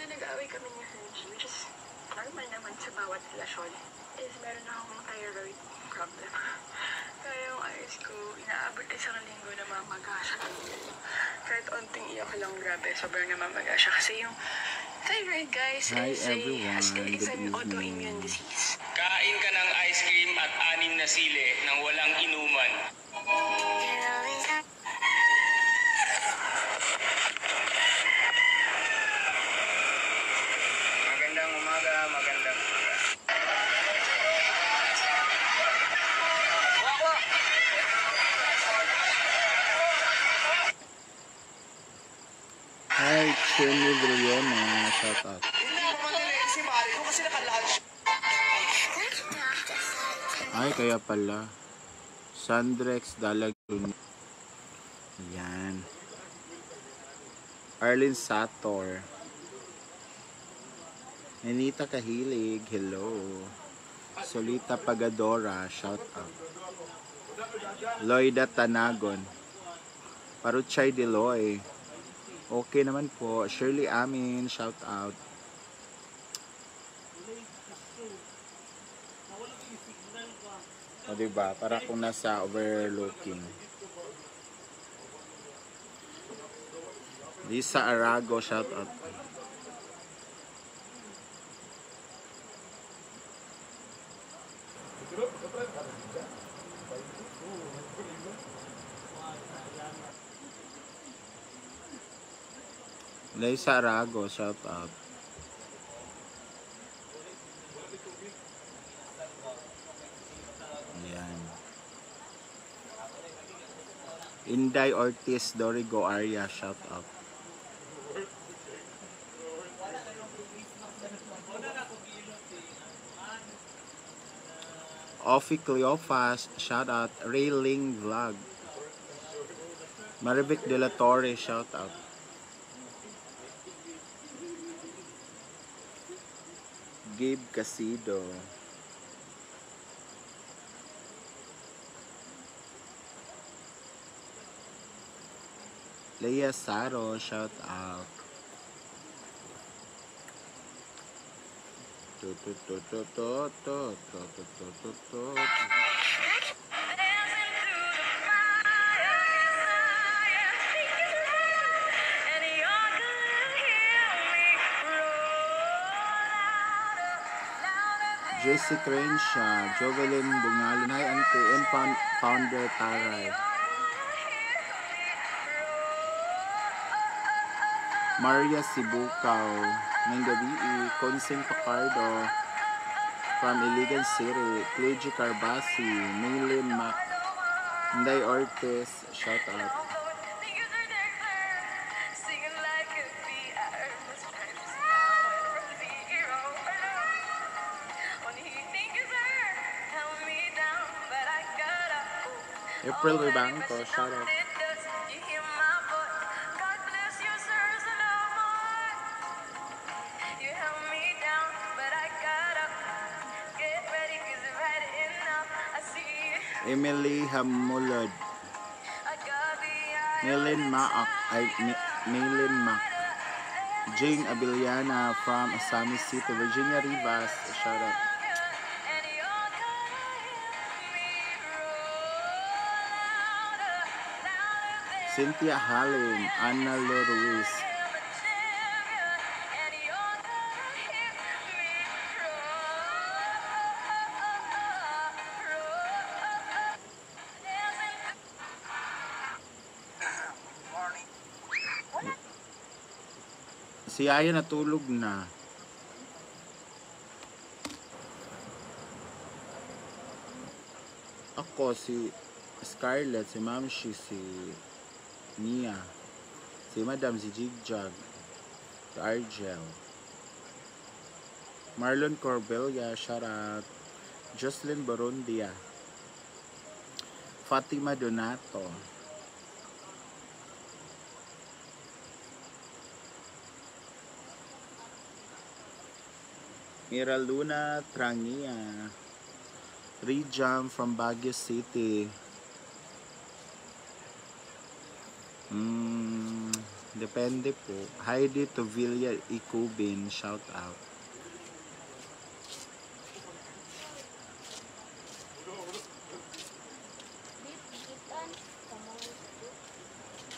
Kasi nag-aaway kami ni Hergie, which is normal naman sa bawat relasyon. Is meron akong thyroid problem. Kaya yung eyes ko, inaabot isang linggo na mamaga siya. Kahit onting iyak lang, grabe, sobrang namamaga siya. Kasi yung thyroid, guys, is an autoimmune disease. Kain ka ng ice cream at 6 na sili nang walang inuman. Magandang umaga, magandang umaga. Hi, Chenny Brianna. Shout out. Hindi ako madali si Mario kasi naka-lunch. Ay, kaya pala. Sandrex Dalag. Yan. Arlene Sator. Anita Kahilig. Hello. Solita Pagadora. Shout out. Loida Tanagon. Paruchay Deloy. Okay naman po. Shirley Amin. Shout out. O diba? Para kung nasa overlooking. Lisa Arago. Shout out. Lisa Arago. Shout out. Inday Ortiz Dorigo Aria, shout out. Ofi Cleofas, shout out. Railing Vlog. Marivic De La Torre, shout out. Gabe Casido. Leia Saro, shout out. Jessie Crenshaw, Jovelyn Bungalin, hi auntie, and founder Taray. Maria Sibukaw, Mangabii, Consing Pacardo, from Iligan City, Cleji Carbasi, Maylin Mac, Inday Ortiz, shout out. April Ribanco, shout out. Emily Hamulod, Maylin Maak, Maylin Mac, Jane Abiliana from Asami City, Virginia Rivas, shout out. Cynthia Halin, Anna Ruiz. Si Aya natulog na. Ako, si Scarlett, si Mamshi, si Nia, si Madam, si Jigjag, si Argel, Marlon Corbelia, shout out. Jocelyn Barundia, Fatima Donato, Mira Luna Trangia, Rijam from Baguio City. Depende po. Heidi Tovilla Ikubin, shout out.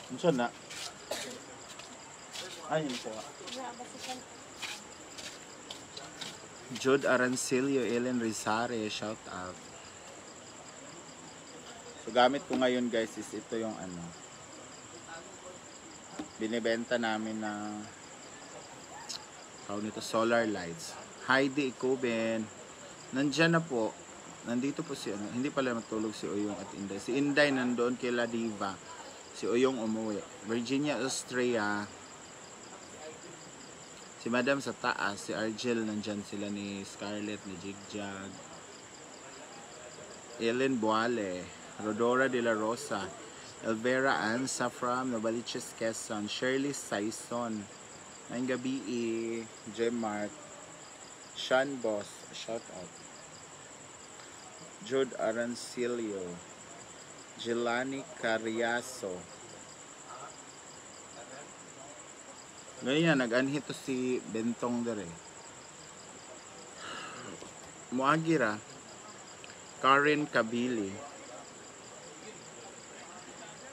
Ano na? Ayun po. Jude Arancilio, Ellen Rizare, shout out. So gamit ko ngayon guys is ito yung ano. Binibenta namin na nito solar lights. Heidi Ikuben. Nandiyan na po. Nandito po si ano. Hindi pala matulog si Oyong at Inday. Si Inday nandoon kay La Diva. Si Oyong umuwi. Virginia, Austria. Si Madam sa taas, si Argel, nandyan sila ni Scarlett, ni Jigjag. Ellen Boale, Rodora de la Rosa, Elvera Ann Safram, Novaliches Quezon, Shirley Saison, ngayong gabi, J-Mark, Sean Boss, shout out. Jude Arancilio, Jelani Carriaso. Ngayon nag-anhit to si Bentong dere. Muagira, Karen Kabili.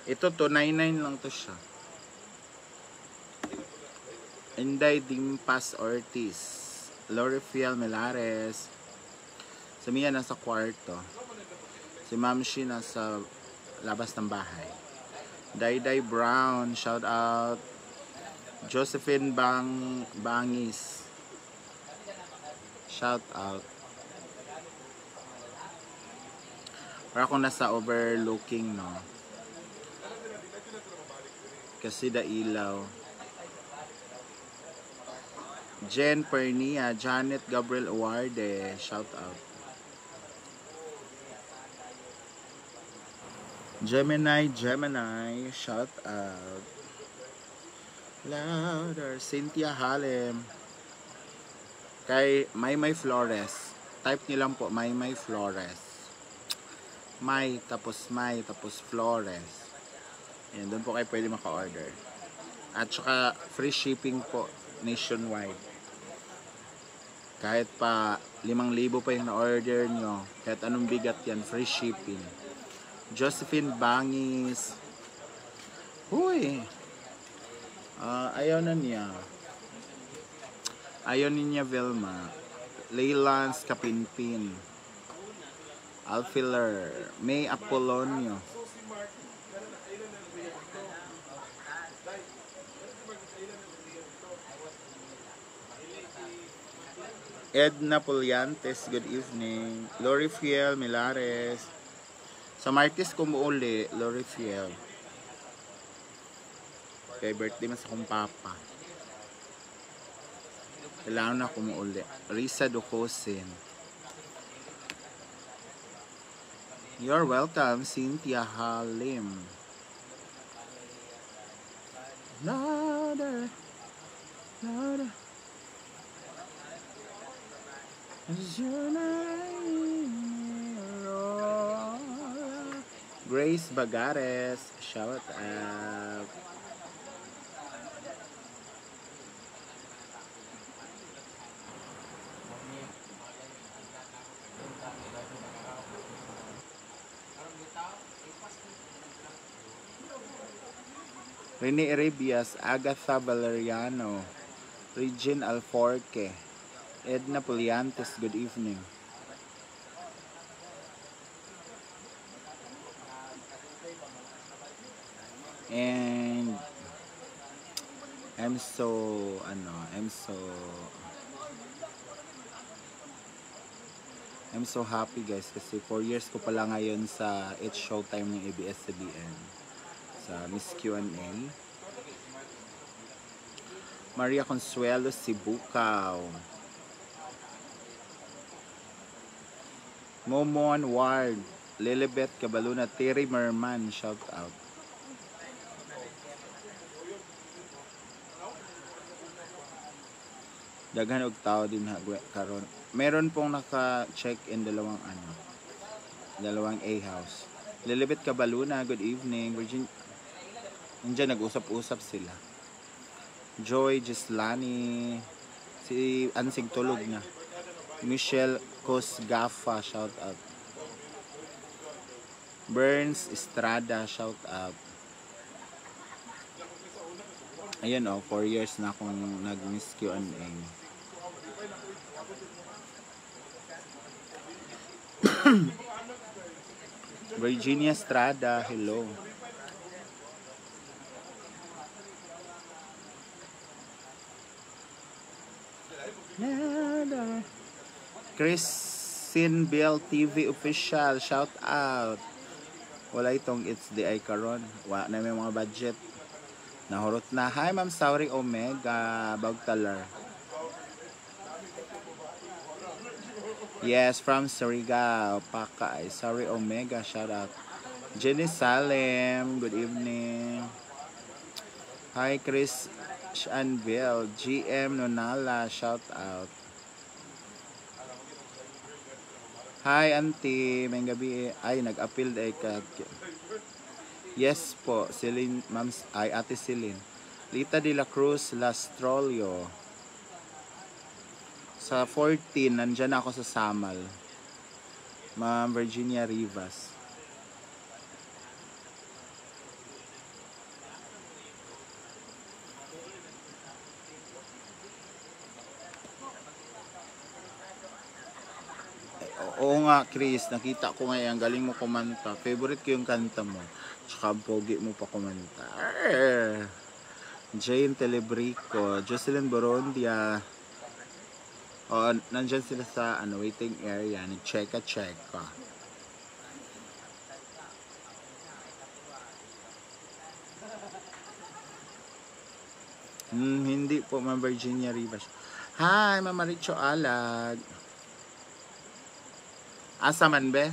Ito to 99 lang to siya. Inday Dimpas Ortiz, Lorifiel Melares. Si Mia nasa kwarto. Si Mamshi nasa labas ng bahay. Dayday Brown, shout out. Josephine Bangis, shout out. Para akong nasa overlooking, no? Kasi da ilaw. Jen Pernia, Janet Gabriel Uwarde, shout out. Gemini, shout out. Louder, Cynthia Halem. Kay Maymay Flores. Type niyo lang po, Maymay Flores. Tapos Flores. Yan, doon po kayo pwede maka-order. At saka free shipping po nationwide. Kahit pa 5,000 pa yung na-order nyo, kahit anong bigat yan, free shipping. Josephine Bangis. Huy! Ayaw na niya. Ayaw niya Vilma. Leylans Kapinpin. Alfiler. May Apolonio. Edna Poliantes, good evening. Lori Fiel Milares. Sa Martes kumuuli, Lori Fiel. Kay birthday mas akong papa. Kailangan na kumuuli. Risa Ducosin. You're welcome, Cynthia Halim. Louder, louder. Is your name? Grace Bagares, shout out. Rene Arabias, Agatha Valeriano, Regine Alforque, Edna Poliantes, good evening. And I'm so happy guys kasi 4 years ko pala ngayon sa It's Showtime ng ABS-CBN sa Miss Q&A. Maria Consuelo Sibukaw, Momon Ward, Lilibet Cabaluna, Terry Merman, shout out. Daghan og tao din karon. Meron pong naka-check in dalawang A house. Lilibet Cabaluna, good evening. Virgin, nandiyan nag-usap-usap sila. Joy Gislani. Si Ansig tulog na. Michelle Cosgafa, shout out. Burns Estrada, shout out. Ayan 4 years na akong nag-miss Q&A. Virginia Estrada, hello. Christine Bell TV official, shout out. Wala itong It's the Eye karon. Wala na may mga budget. Nahurot na. Hi Ma'am Sauri Omega, Bagtalar. Yes, from Surigao, Pakay. Sauri Omega, shout out. Jenny Salem, good evening. Hi Chris Anville, GM Nonala, shout out. Hi auntie, may gabi ay nag-appeal day ka. Yes po, Celine, ma'am, ay ate Celine. Lita de la Cruz Lastrolio. Sa 14, nandyan ako sa Samal. Ma'am Virginia Rivas. Oo nga, Chris, nakita ko ngayon, galing mo kumanta. Favorite ko yung kanta mo. Tsaka pogi mo pa kumanta. Jane Telebrico, Jocelyn Borondia. Nandyan sila sa waiting area. Nag-checka. Hindi po, Ma'am Virginia Rivas. Hi, Ma'am Maricho Alag. Asa man be?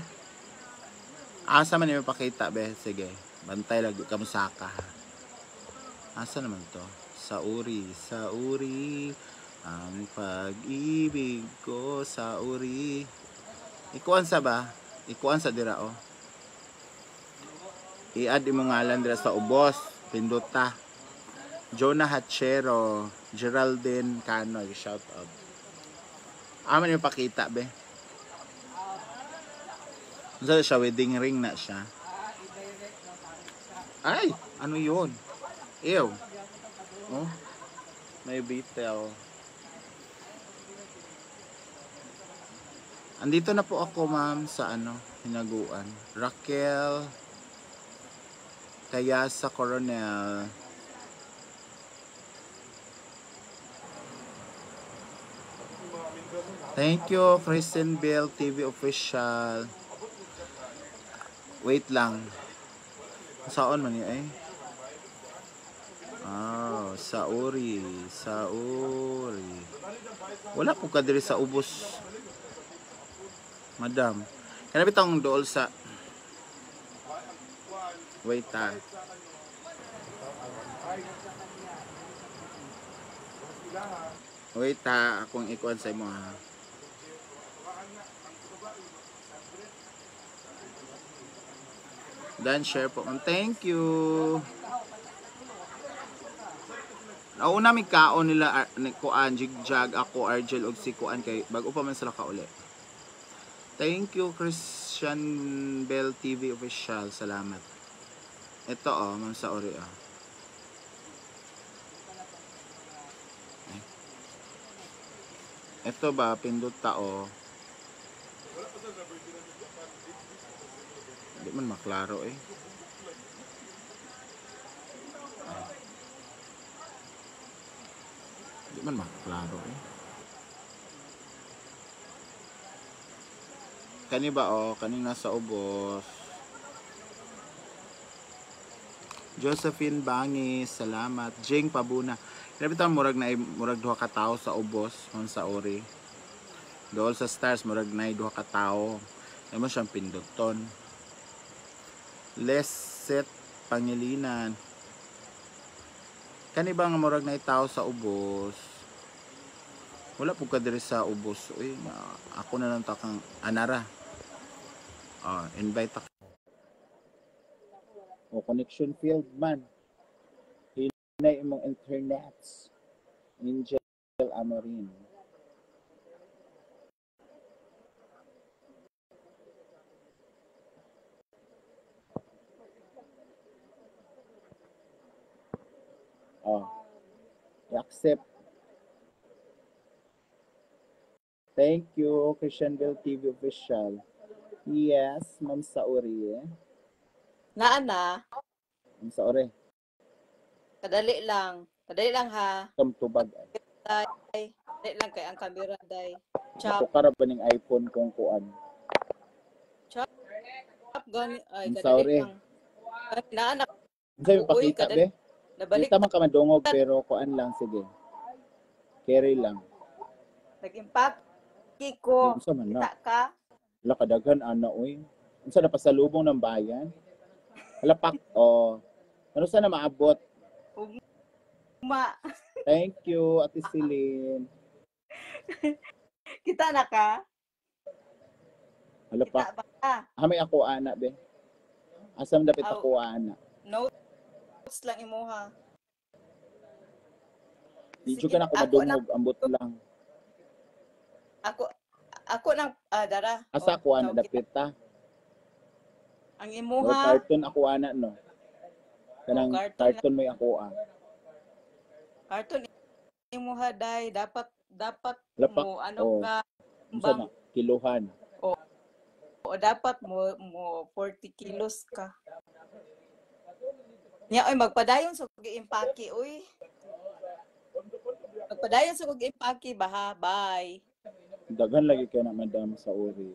Asa man yung pakita be? Sige, bantay lagi kamusaka. Asa naman to? Sauri, ang pag-ibig ko, Sauri. Ikuan sa ba? Ikuan sa dira I-add mo ngalan dira sa ubos, pinduta. Jonah Hachero, Geraldine Canoy, shout out. Aman yung pakita be? Saan siya? Wedding ring na siya. Ay! Ano yun? Ew. Oh? May bitel. Andito na po ako, ma'am, sa hinaguan. Raquel Kayasa Coronel. Thank you, Kristen Bell TV official. Wait lang. Saan man niya Sauri. Wala po ka diri sa ubos. Madam. Kana bitong dool sa wait akong ikuan sa imo ha. Dan share po. Thank you. Nauna mi kaon nila kuan jigjag ako Argel og si kuan kay bago pa man sila ka uli. Thank you Christian Bell TV official. Salamat. Ito Ma'am Saori Ito ba pindot Hindi man maklaro Hindi man maklaro Kani ba kaning nasa ubos. Josephine Bangis, salamat. Jing Pabuna. Kinabitang murag duha ka tawo sa ubos, Ma'am Saori. Dool sa stars murag nay duha ka tawo. Imo siyang pinduton. Leset Pangilinan. Kani ba nga murag nay tawo sa ubos? Wala po ka diri sa ubos. Uy, ako na lang takang anara. Invite ako. Connection field man. na imong internet. Angel Amorin. Oh, i-accept. Thank you, Christianville TV official. Yes, Ma'am Saori. Na. Ma'am Saori, Kadali lang. Kadali lang ha. tubag. Day. Kadali lang kay ang camera day. Chop. Nakukara ba ng iPhone kung kuan? Chop gani. Ay, Ma'am kadali Saori. lang. Na. Sa'yo Uy, pakita, kadali. be? Nabalik. Kita man ka madungog, pero kuan lang, sige. Carry lang. Nag-impact ko. Unsa man na? Kita ka. Wala kadaghan, ana, uy. Unsa na pasalubong ng bayan? Halapak, oh. Ano sana maabot? Uma. Thank you, Ate Celine. Kita na ka. Halapak. Kita ba ka? May ako, ana, be? Asam dapat Aw. ako, ana? Notes lang imuha. Di Sige, ka na ako madungog, ambot lang. Ako nang dara. Asa ako, ana, dapat ta? Ang No, imuha. cartoon ako, ana, no? Kanang cartoon may ako, Cartoon imuha day dapat Lapak. mo ano Oh. ka Unsa na? Kiluhan. o dapat mo 40 kilos ka. Nya oy magpadayon sa pag-impake oy. Magpadayon sa pag-impake baha. Bye. Daghan lagi kayo na Madam Saori.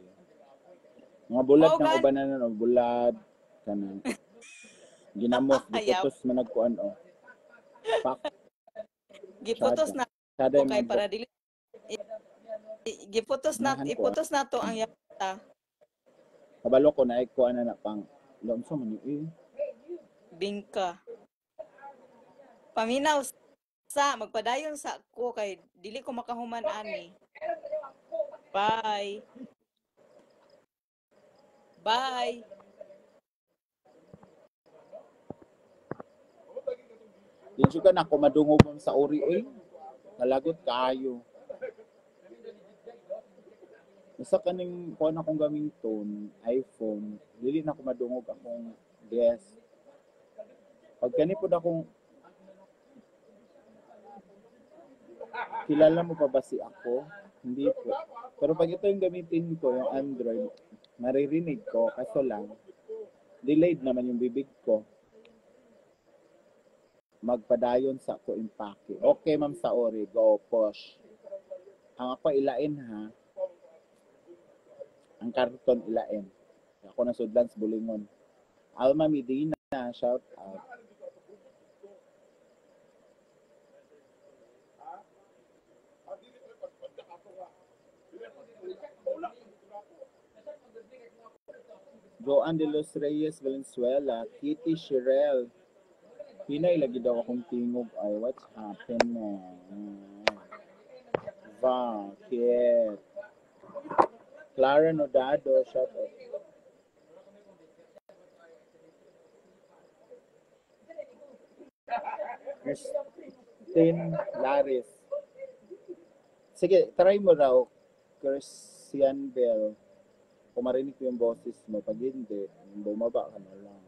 Mga bulad Oh, ng gan- ubanan na, bulad. Kanang ginamos, Ayaw. giputos managkuan, oh. Pak. Giputos na Sada ko kay yung para dili giputos na Unahan ko, iputos na to ang yata. kabalo ko na ikuan na pang lomso man eh. Bingka. Paminaw sa magpadayon sa ko kay dili ko makahuman ani. Bye. Bye. Di juga na ako madungog Ma'am Saori, eh. Nalagot kaayo. Isa kaning kuan akong gamiton, iPhone, dili na ako madungog akong desk. Pag kani po akong kilala mo pa ba si ako? Hindi po. Pero pag ito yung gamitin ko, yung Android, maririnig ko, kaso lang, delayed naman yung bibig ko. Magpadayon sa ako impake. Okay, Ma'am Saori, go, push. Ang ako ilain ha, ang karton ilain. Ako na sudlan sa bulingon. Alma Medina, shout out. Joan de los Reyes Valenzuela, Kitty Shirel. Hinay lagi daw akong tingog. Ay, what's happening? Bakit? Clara Nodado, shout out. Christine Laris. Sige, try mo raw, Christian Bell. Kung marinig ko yung boses mo, pag hindi, bumaba ka na lang.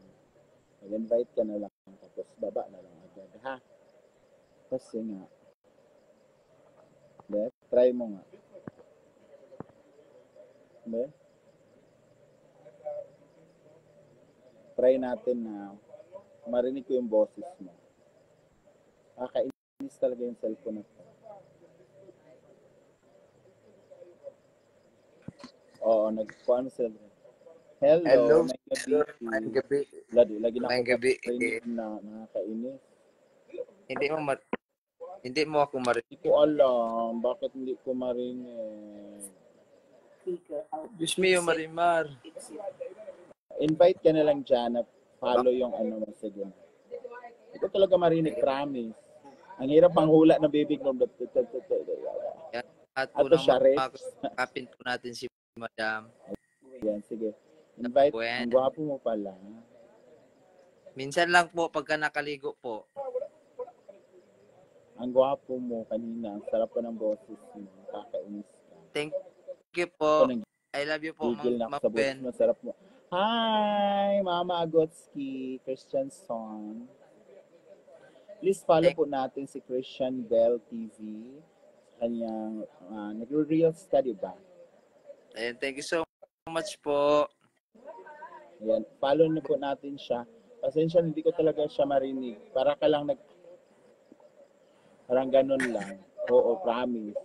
Mag-invite ka na lang, tapos baba na lang agad, ha? Kasi nga, de, try mo nga. De? Try natin na marinig ko yung boses mo. Kakainis talaga yung cellphone na to. Oo, nagkuhan sila. Hello, may gabi. May gabi. Lagi na May ako gabi. kapag na nakakainis. Hindi mo ako marinig. Hindi ko alam bakit hindi ko marinig. Diyos mio, Marimar. Invite ka na lang dyan na follow yung ano mo. Sige na. Hindi ko talaga marinig, promise. Ang hirap manghula ng bibig mo. At Ato unang siya, Rex. makakapin po natin si Madam. Yan, sige. Invite. Bueno. Ang gwapo mo pala. Minsan lang po pagka nakaligo po. Ang gwapo mo kanina. Ang sarap pa ng boses mo. Kakainis ka. Thank you Ako po. nang I love you po, gigil na ako Ma'am sa boses Gwen. mo. Sarap mo. Hi! Mama Agotski. Christian Son. Please follow Thank po natin si Christian Bell TV. Kanyang nagre-real study ba? Ayan, thank you so much po. Ayan, follow na po natin siya. Pasensya, hindi ko talaga siya marinig. Para ka lang parang ganun lang. Oo, promise.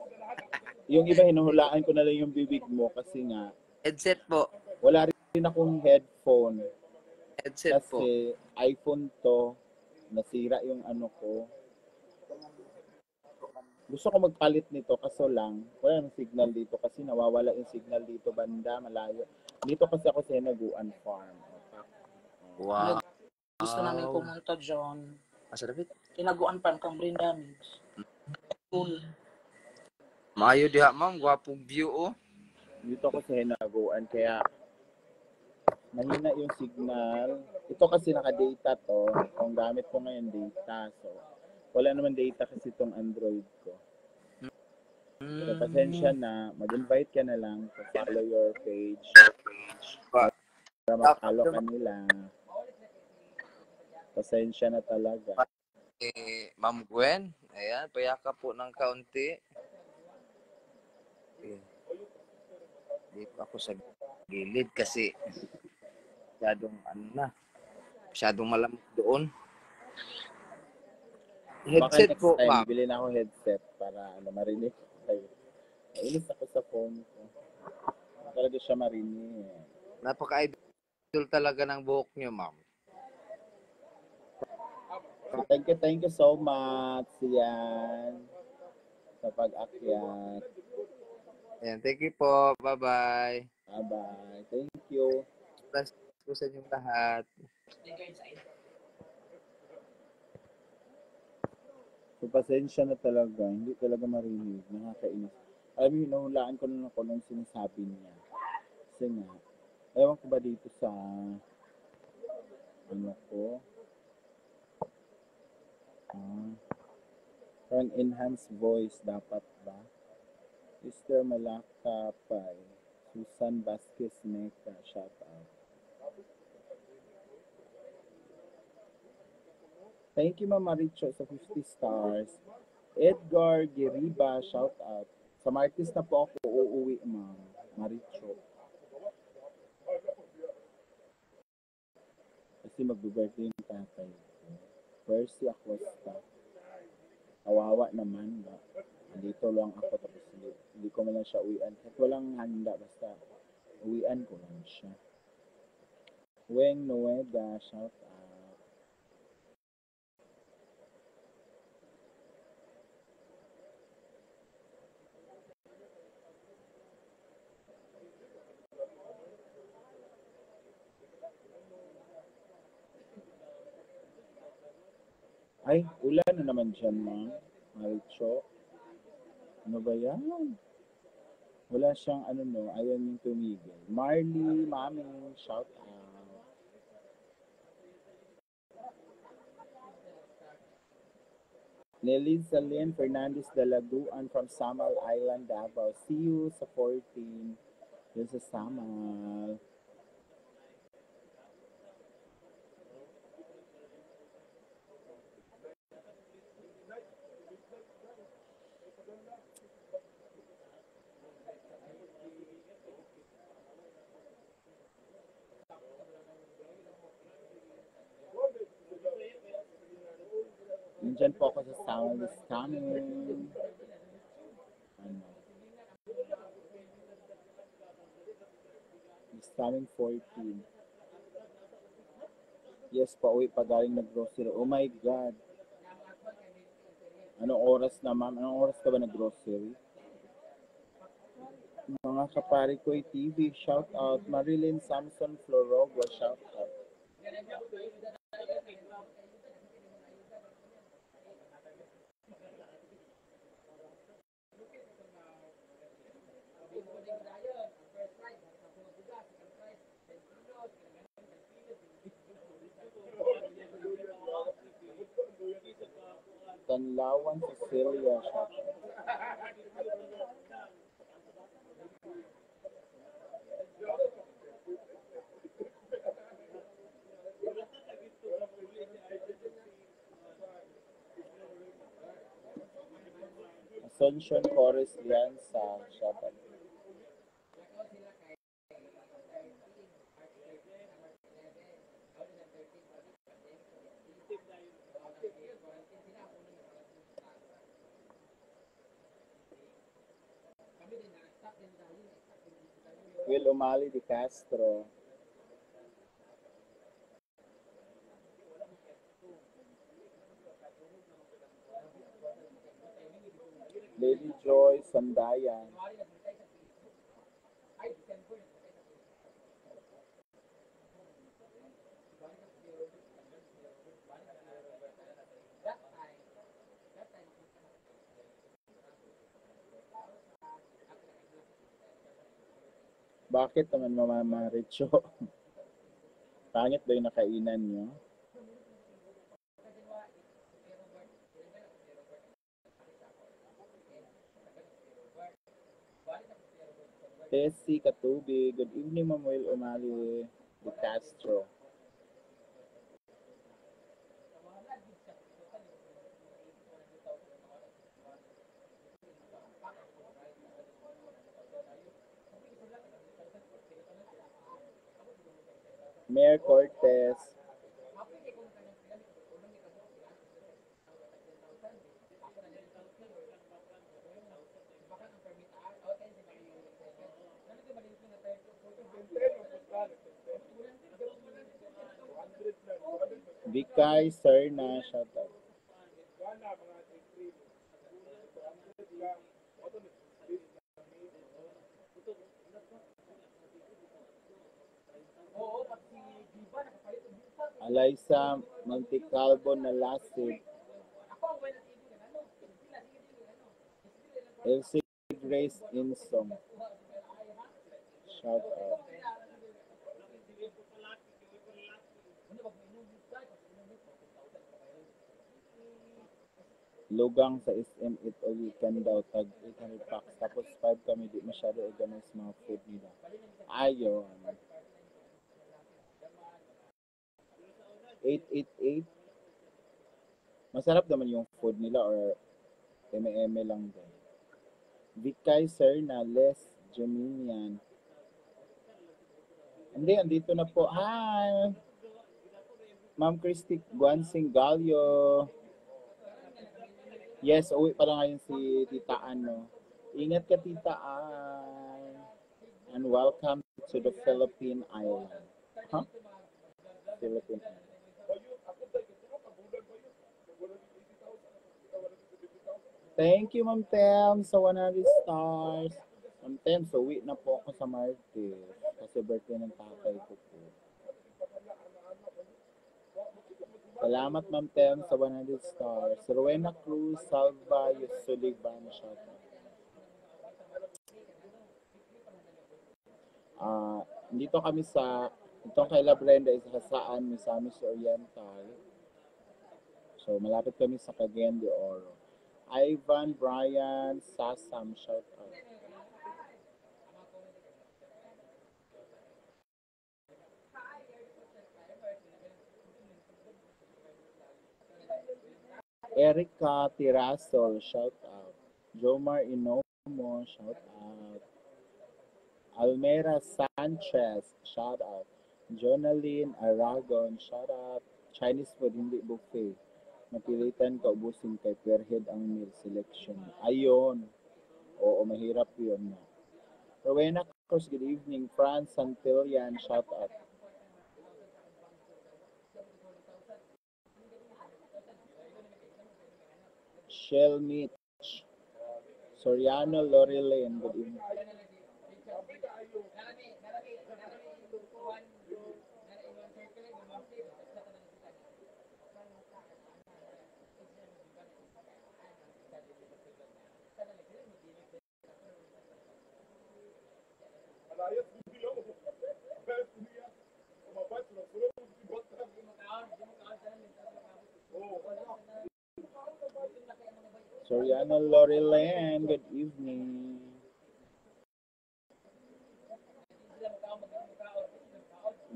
Yung iba, hinuhulaan ko na lang yung bibig mo kasi nga, Headset po. wala rin akong headphone. Headset po. Kasi iPhone to, nasira yung ano ko. Gusto ko magpalit nito kaso lang, wala nang signal dito kasi nawawala yung signal dito banda, malayo. Dito kasi ako sa Hinaguan Farm. Wow. Gusto namin pumunta dyan. Masarap ito. Tinaguan pa ang brain damage. Cool. Maayo diha, ma'am. Gwapong view, oh. Dito ako sa Hinaguan kaya mahina yung signal. Ito kasi naka-data to. Kung gamit ko ngayon data. So, wala naman data kasi itong Android ko. So, pasensya na. Mag-invite ka na lang to follow your page. Para mag-follow ka nila. Pasensya na talaga. Ma'am Gwen. Ayan, payaka po ng kaunti. Ayan. Dito ako sa gilid kasi masyadong masyadong malamok doon. Baka Headset next po, time, ma'am. bili na ako headset para marinig ko kayo. Nainis ako sa phone ko. Hindi talaga siya marinig. Napaka-idol talaga ng buhok niyo, ma'am. So, thank you so much, Sian, sa pag-akyat. Ayan, thank you po. Bye-bye. Bye-bye. Thank you. Bless po sa inyong lahat. So, pasensya na talaga. Hindi talaga marinig. Nakakainis. Alam mo, hinuhulaan ko na ako nung sinasabi niya. Kasi nga, ewan ko ba dito sa ano ko? Parang enhanced voice dapat ba? Sister Malakapay. Susan Vasquez Meca. Shout out. Thank you, Mama Richo, sa 50 stars. Edgar Giriba, shout out. Sa Martis na po ako uuwi, Ma'am Maricho. Kasi mag-birthday yung tatay ko. Percy Acosta. Kawawa naman ba? Dito lang ako tapos hindi ko man lang siya uwian. Kahit walang handa, basta uwian ko lang siya. Weng Noeda, shout out. Ay, ulan na naman dyan, Ma'am Maricho. Ano ba yan? Wala siyang ayaw niyong tumigil. Marley, Mami, shout out. Nelly Salin Fernandez Dalaguan from Samal Island, Davao. See you sa 14. Yun sa Samal. Nandyan po ako sa Samal this coming. This coming 14. Yes, pauwi pa galing nag-grocery. Oh my God. Anong oras na, Ma'am? Anong oras ka ba nag-grocery? Mga kapari ko TV, shout out. Marilyn Samson Florogua, shout out. Tanlawan, Cecilia. Shout out. Asuncion Forest Lianza. Shout out. Will Umali de Castro. Lady Joy Sandayan. Bakit naman mamamaritso? Pangit ba yung nakainan nyo? Tessie Katubi. Good evening, Mamuel Umali de Castro. Mayor Cortez. Vikay Serna, shout out. Alaysa Monticalvo Nalasid. Elsie Grace Insom. Shout out. Lugang sa SM Eat All You Can daw, tag 800 packs. Tapos 5 kami, di masyado organize mga food nila. Ayun. 888. Masarap naman yung food nila or eme-eme lang din. Vikay Serna, Les Jeminian. Hindi, andito na po. Hi! Ma'am Christy Guansing Gallo. Yes, uwi pa lang ngayon si Tita Ano. Ingat ka, Tita Ann. And welcome to the Philippine Island. Huh? Philippine Island. Thank you, Ma'am Tem, sa 100 stars. Ma'am Tem, so uwi na po ako sa Martes. Kasi birthday ng tatay ko po. Salamat, Ma'am Tem, sa 100 stars. Rowena Cruz, Salva, Yusuliban, shout out. Dito kami sa, itong kay La Brenda is Hasaan, Misamis Oriental. So, malapit kami sa Cagayan de Oro. Ivan, Brian, Sasam, shout out. Erica Tirasol, shout out. Jomar Inomo, shout out. Almera Sanchez, shout out. Jonaline Aragon, shout out. Chinese food, hindi buffet. Napilitan ka ubusin kay Perhead ang meal selection. Ayon. Oo, mahirap yun. Rowena Cruz, good evening. Franz Santillan, shout out. Shell Mitch. Soriano Lorilene, good evening. Soriano Lorelan, good evening.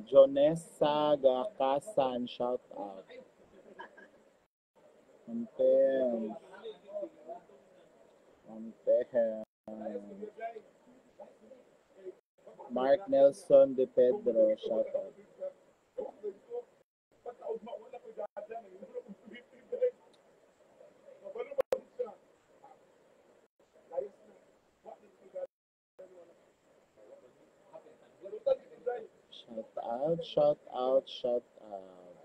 Jonessa Gakasan, shout out. Ampem. Mark Nelson de Pedro, shout out. Shout out.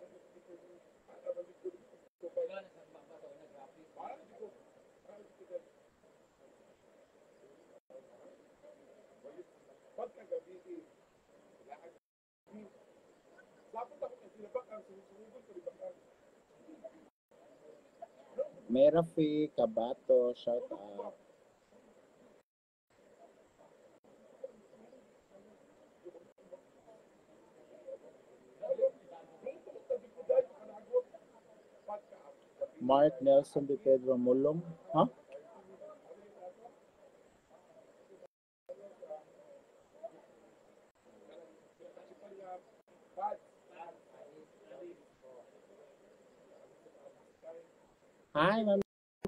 Merafi Kabato, shout out. Mark Nelson de Pedro Mulong, huh? Hi, Ma'am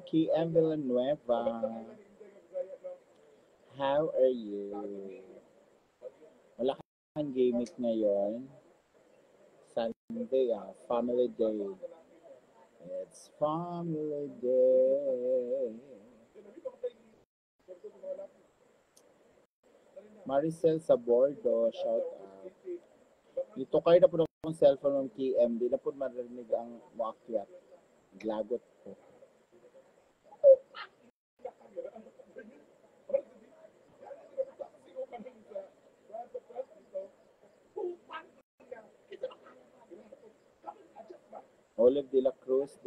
Kim Villanueva. How are you? Wala kang gaming ngayon? Sunday, family day. It's family day. Maricel Sabordo, shout out. Dito kayo na po ng cellphone ng KM. Di na po marinig ang muakyat. Glagot po. Olive de la Cruz.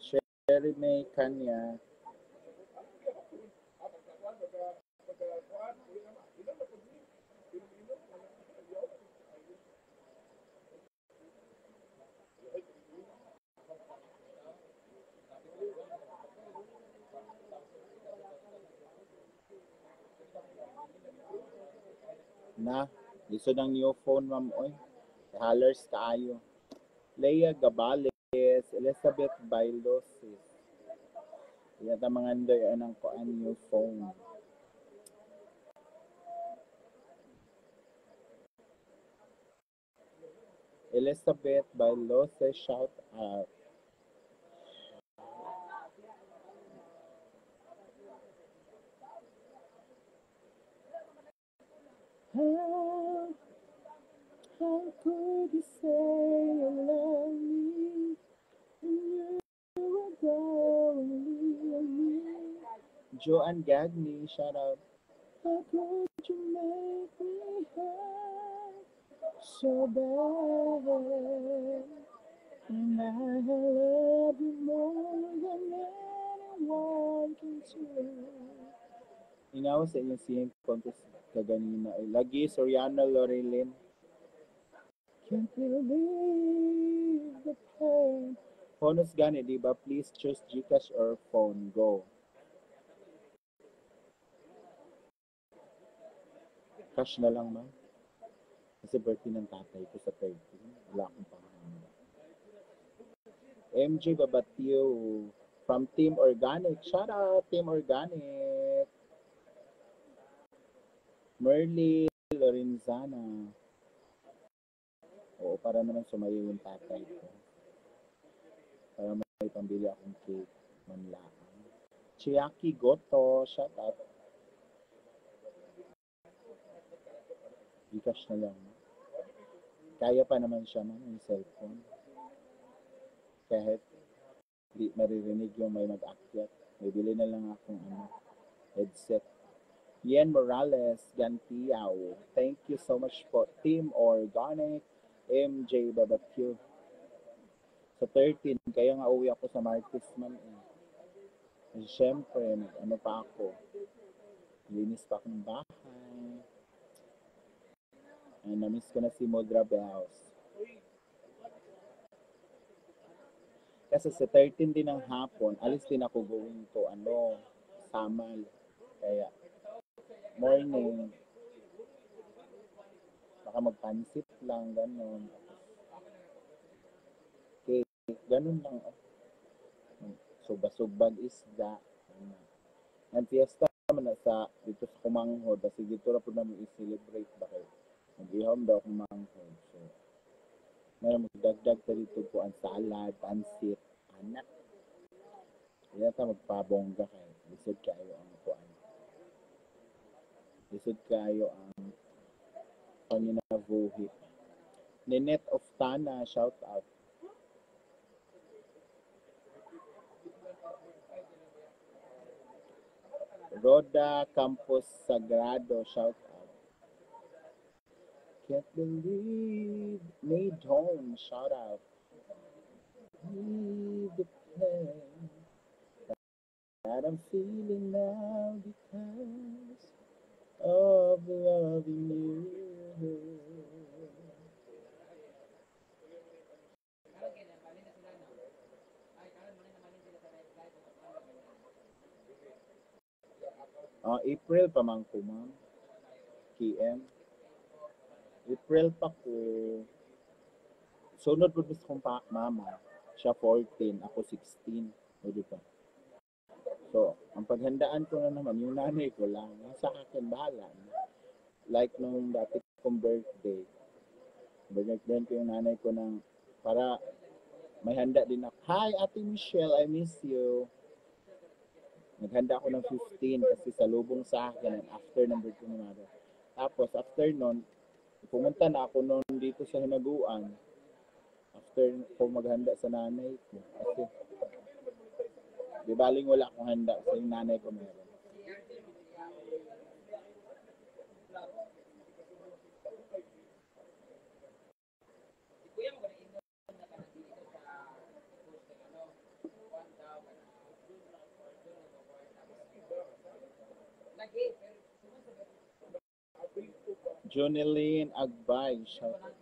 Sherry May Kanya. Na, lisod ang new phone, ma'am, oy. Hallers kaayo. Leia Gabales, Elizabeth Bailosis. Yata mga andoy anang koan new phone. Elizabeth Bailosis, shout out. How could you say you love me when you were going me? Joanne Gagny, shout out. How could you make me hurt so bad? And I love you more than anyone can do. Inawa sa inyong singing contest kaganina ay lagi Soriano Lorelan. Can't believe the pain. Bonus gani, di ba? Please choose GCash or phone. Go. Cash na lang, ma'am. Kasi birthday ng tatay ko sa 13. Wala akong pangalan. MJ Babatio from Team Organic. Shout out, Team Organic. Merly Lorenzana. Oo, para naman sumayo yung tatay ko. Para may pambili akong cake. Manlaan. Chiaki Goto. Shout out. Gcash na lang. Kaya pa naman siya man yung cellphone. Kahit di maririnig yung may mag-akyat. May bili na lang akong headset. Ian Morales, Gantiao. Thank you so much po. Team Organic, MJ Babacue. Sa 13, kaya nga uwi ako sa Martes man eh. Kasi syempre, ano pa ako, linis pa akong bahay. Ay, na-miss ko na si Modra Bells. Kasi sa 13 din ng hapon, alis din ako going to, Samal. Kaya, morning, baka magpansit lang, ganun. Okay, ganun lang. Suba-subag isda. Ang fiesta naman na dito sa Kumanghod, kasi dito na po namin i-celebrate ba kayo. Mag-ihom daw Kumanghod. So, meron magdagdag sa dito po ang salad, pansit, anak. Kaya ta magpabongga kayo. Lisod kayo ang kuan. Lisod kayo ang panginabuhi. Ninette of Tana, shout out. Roda Campos Sagrado, shout out. Can't believe May Dawn, shout out. Leave the pain that I'm feeling now because of loving you. April pa man ko, ma'am. KM. April pa ko. Sunod po gusto kong mama. Siya 14, ako 16. O diba? So, ang paghandaan ko na naman, yung nanay ko lang. Sa akin, bahala. Like nung dati kong birthday. Birthday ko yung nanay ko ng, para may handa din ako. Hi, Ate Michelle, I miss you. Naghanda ako ng 15 kasi sa lubong sa akin after ng birthday ni mother. Tapos after nun, pumunta na ako nun dito sa Hinaguan. After ko maghanda sa nanay ko. Kasi di baling wala akong handa sa yung nanay ko meron. Joneline Agbay, shout out.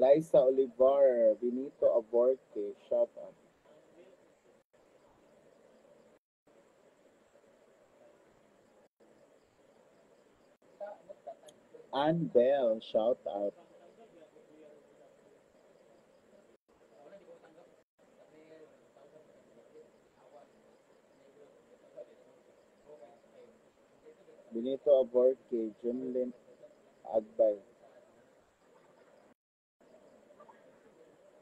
Liza Olivar, Benito Aborte, shout out. Ann Bell, shout out. Benito Aborte, Junlin Agbay.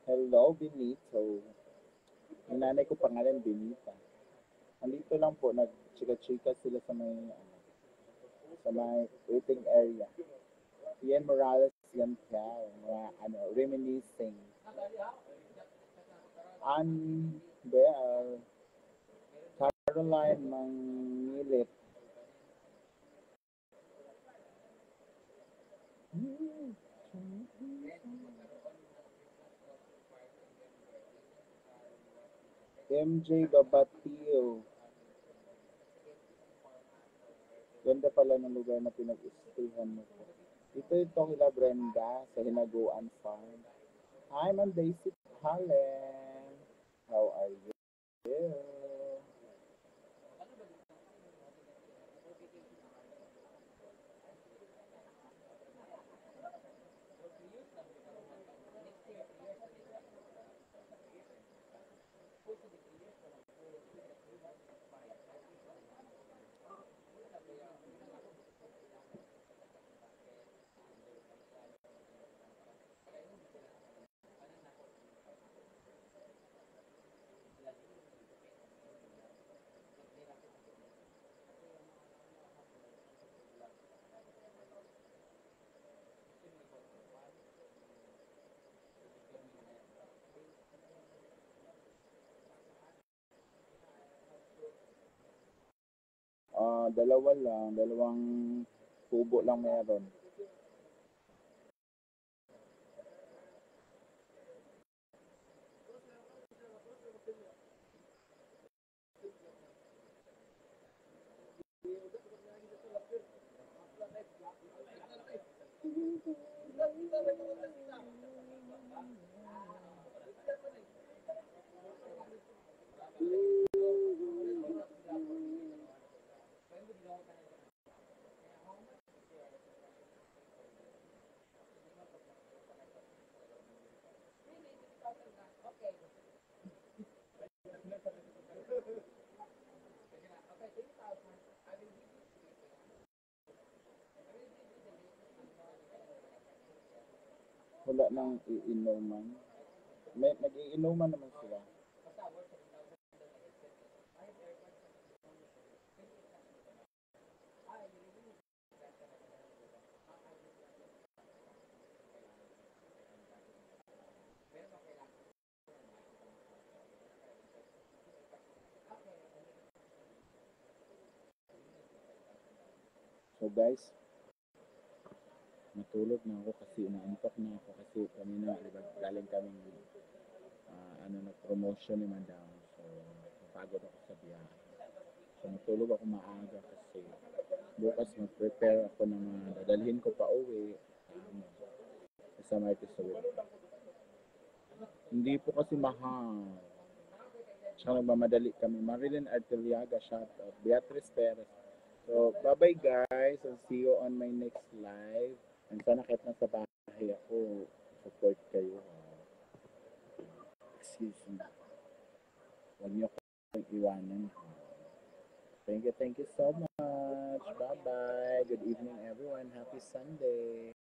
Hello, Benito. Yung nanay ko pangalan, Benita. Andito lang po, nag-chika-chika sila sa may waiting area. Ian Morales Gantiao, mga reminiscing. Ann Bell, Caroline Mangilit. MJ Babatio. Ganda pala ng lugar na pinag-istayhan mo po. Ito kila Brenda sa Hinaguan Farm. Hi, Ma'am Daisy Halen. How are you? dalawa lang, dalawang tubo lang meron. Wala nang iinuman. May nag-iinuman naman sila. So guys, natulog na ako kasi inaantok na ako kasi kanina galing kaming nag-promotion ni Madam. So, napagod ako sa biyahe. So, natulog ako maaga kasi bukas mag-prepare ako ng mga dadalhin ko pa uwi sa Martes uwi. Hindi po kasi mahal. Tsaka nagmamadali kami. Marilyn Arteliaga, shout out. Beatrice Perez. So, bye-bye guys. I'll see you on my next live. And sana kahit nasa bahay ako, support kayo. Excuse me. Huwag niyo akong iwanan. Thank you so much. Bye-bye. Good evening everyone. Happy Sunday.